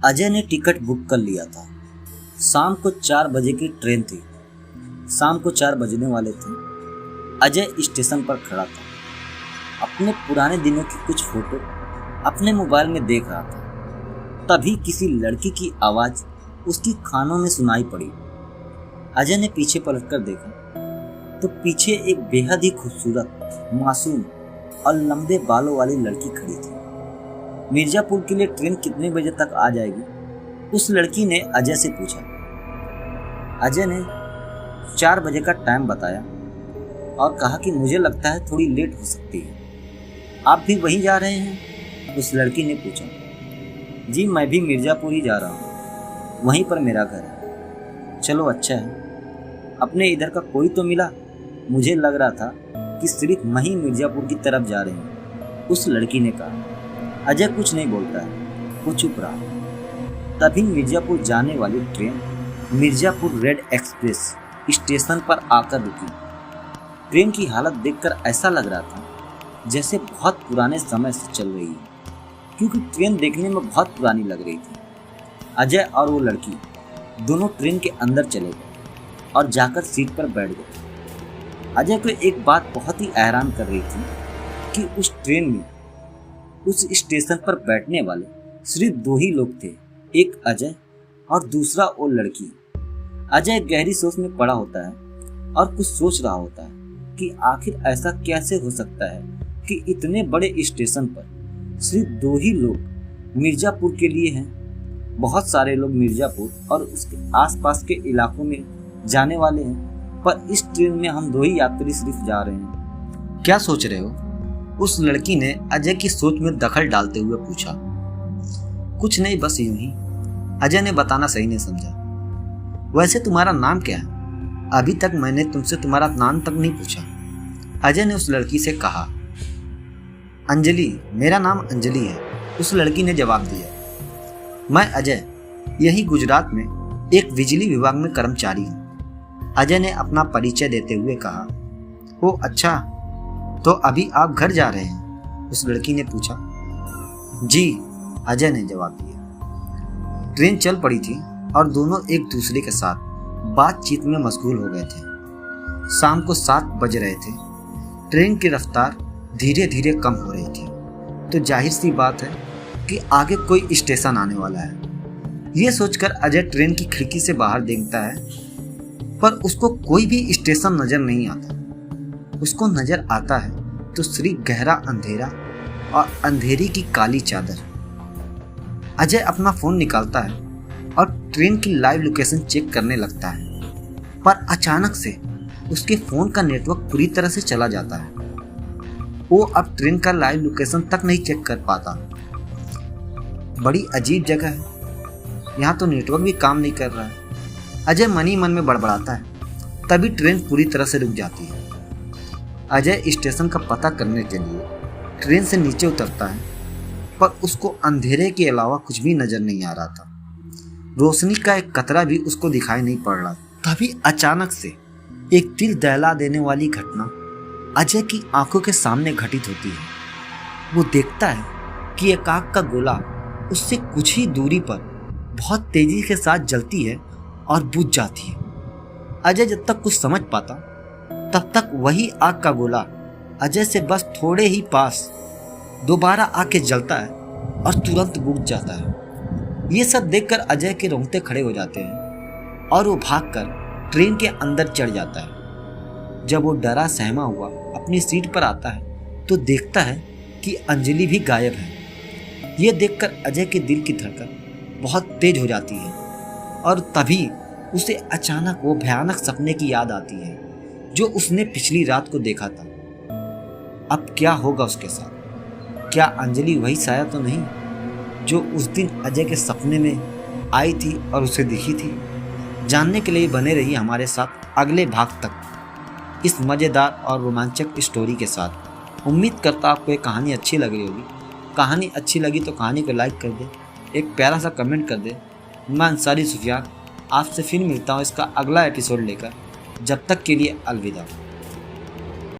अजय ने ticket book कर लिया था। शाम को 4 बजे की ट्रेन थी। शाम को 4 बजने वाले थे। अजय स्टेशन पर खड़ा था। अपने पुराने दिनों की कुछ फोटो अपने मोबाइल में देख रहा था। तभी किसी लड़की की आवाज़ उसकी कानों में सुनाई पड़ी। अजय ने पीछे पलटकर देखा तो पीछे एक बेहद ही खूबसूरत, मासूम और लंबे बालों वाली लड़की खड़ी थी। मिर्जापुर के लिए ट्रेन कितने बजे तक आ जाएगी? उस लड़की ने अजय से पूछा। अजय ने 4 बजे का टाइम बताया और कहा कि मुझे लगता है थोड़ी लेट हो सकती है। आप भी वहीं जा रहे हैं? उस लड़की ने पूछा। जी, मैं भी मिर्जापुर ही जा रहा हूँ, वहीं पर मेरा घर है। चलो अच्छा है। अपने इधर का कोई तो मिला? मुझे लग रहा था कि सिर्फ मैं ही मिर्जापुर की तरफ जा रही हूँ, उस लड़की ने कहा। अजय कुछ नहीं बोलता है, वो चुप रहा। तभी मिर्जापुर जाने वाली train Mirzapur red express station पर आकर रुकी। ट्रेन की हालत देखकर ऐसा लग रहा था जैसे बहुत पुराने समय से चल रही है, क्योंकि ट्रेन देखने में बहुत पुरानी लग रही थी। अजय और वो लड़की दोनों ट्रेन के अंदर चले गए और जाकर सीट पर बैठ गए। अजय को एक बात बहुत ही हैरान कर रही थी कि उस ट्रेन में, उस स्टेशन पर बैठने वाले सिर्फ 2 ही लोग थे, एक अजय और दूसरा वो लड़की। अजय गहरी सोच में पड़ा होता है और कुछ सोच रहा होता है कि आखिर ऐसा कैसे हो सकता है कि इतने बड़े स्टेशन पर सिर्फ 2 ही लोग मिर्जापुर के लिए हैं। बहुत सारे लोग मिर्जापुर और उसके आसपास के इलाकों में जाने वाले हैं, पर इस ट्रेन में हम 2 ही यात्री सिर्फ जा रहे हैं। क्या सोच रहे हो? उस लड़की ने अजय की सोच में दखल डालते हुए पूछा। कुछ नहीं, बस यूं ही, अजय ने बताना सही नहीं समझा। वैसे तुम्हारा नाम क्या है? अभी तक मैंने तुमसे तुम्हारा नाम तक नहीं पूछा, अजय ने उस लड़की से कहा। अंजलि, मेरा नाम अंजलि है, उस लड़की ने जवाब दिया। मैं अजय, यही गुजरात में एक बिजली विभाग में कर्मचारी हूँ, अजय ने अपना परिचय देते हुए कहा। ओ अच्छा, तो अभी आप घर जा रहे हैं? उस लड़की ने पूछा। जी, अजय ने जवाब दिया। ट्रेन चल पड़ी थी और दोनों एक दूसरे के साथ बातचीत में मशगूल हो गए थे। शाम को 7 बज रहे थे। ट्रेन की रफ्तार धीरे धीरे कम हो रही थी, तो जाहिर सी बात है कि आगे कोई स्टेशन आने वाला है। ये सोचकर अजय ट्रेन की खिड़की से बाहर देखता है, पर उसको कोई भी स्टेशन नजर नहीं आता। उसको नजर आता है तो सिर्फ गहरा अंधेरा और अंधेरी की काली चादर। अजय अपना फोन निकालता है और ट्रेन की लाइव लोकेशन चेक करने लगता है, पर अचानक से उसके फोन का नेटवर्क पूरी तरह से चला जाता है। वो अब ट्रेन का लाइव लोकेशन तक नहीं चेक कर पाता। बड़ी अजीब जगह है, यहाँ तो नेटवर्क भी काम नहीं कर रहा है, अजय मन ही मन में बड़बड़ाता है। तभी ट्रेन पूरी तरह से रुक जाती है। अजय स्टेशन का पता करने के लिए ट्रेन से नीचे उतरता है, पर उसको अंधेरे के अलावा कुछ भी नजर नहीं आ रहा था। रोशनी का एक कतरा भी उसको दिखाई नहीं पड़ रहा। तभी अचानक से एक दिल दहला देने वाली घटना अजय की आंखों के सामने घटित होती है। वो देखता है कि एक आग का गोला उससे कुछ ही दूरी पर बहुत तेजी के साथ जलती है और बुझ जाती है। अजय जब तक कुछ समझ पाता, तब तक वही आग का गोला अजय से बस थोड़े ही पास दोबारा आके जलता है और तुरंत बुझ जाता है। ये सब देखकर अजय के रोंगटे खड़े हो जाते हैं और वो भागकर ट्रेन के अंदर चढ़ जाता है। जब वो डरा सहमा हुआ अपनी सीट पर आता है तो देखता है कि अंजलि भी गायब है। ये देखकर अजय के दिल की धड़कन बहुत तेज हो जाती है और तभी उसे अचानक वो भयानक सपने की याद आती है जो उसने पिछली रात को देखा था। अब क्या होगा उसके साथ? क्या अंजलि वही साया तो नहीं जो उस दिन अजय के सपने में आई थी और उसे दिखी थी? जानने के लिए बने रहिए हमारे साथ अगले भाग तक इस मज़ेदार और रोमांचक स्टोरी के साथ। उम्मीद करता आपको ये कहानी अच्छी लग रही होगी। कहानी अच्छी लगी तो कहानी को लाइक कर दे, एक प्यारा सा कमेंट कर दे। मैं अंसारी सुफियान आपसे फिर मिलता हूँ इसका अगला एपिसोड लेकर। जब तक के लिए अलविदा।